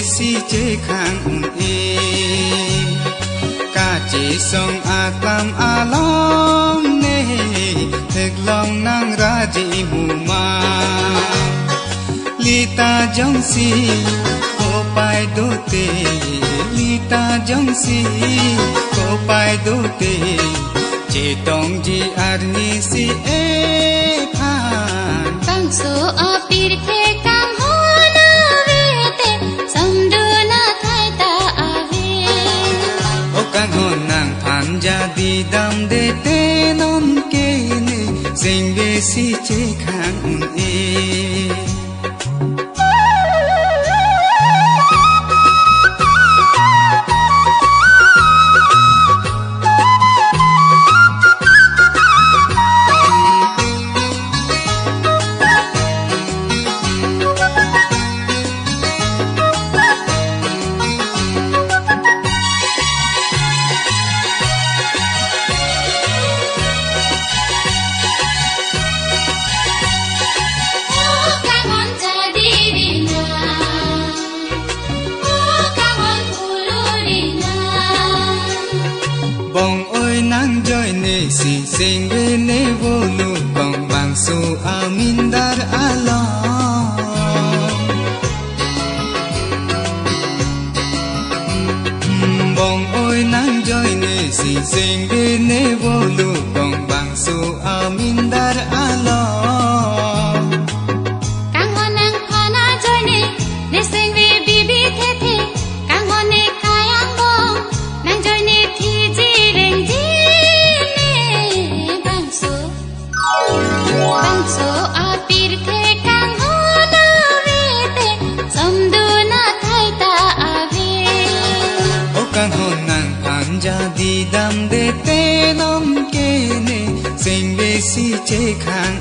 si chế khang un e ca chế song a clam a long ne thek long nang ra ji mu ma lita jong si ko pai do te lita jong si ko pai do te chế tong ji ar ni si e phan bang so a pir the kam ho na ve te samdu na thai ta ave o kang ho nang phan ja di dam de te non ke ne sing ve si che khang un e bong ơi nang joy ne si sing ve ne vô lu bong bang su amin dar ala bong ơi nang joy ne si sing ve ne vô lu bong bang su amin dar ala kang ho nang phana joy ne sing ve bi bi the the kang ho ne kayang bong nang joy ne thi ji reng ji ne bang so a pir the kang ho na ve te samdu na thai ta ave o kang ho nang phan ja di dam de te nom ke ne sing ve si che khang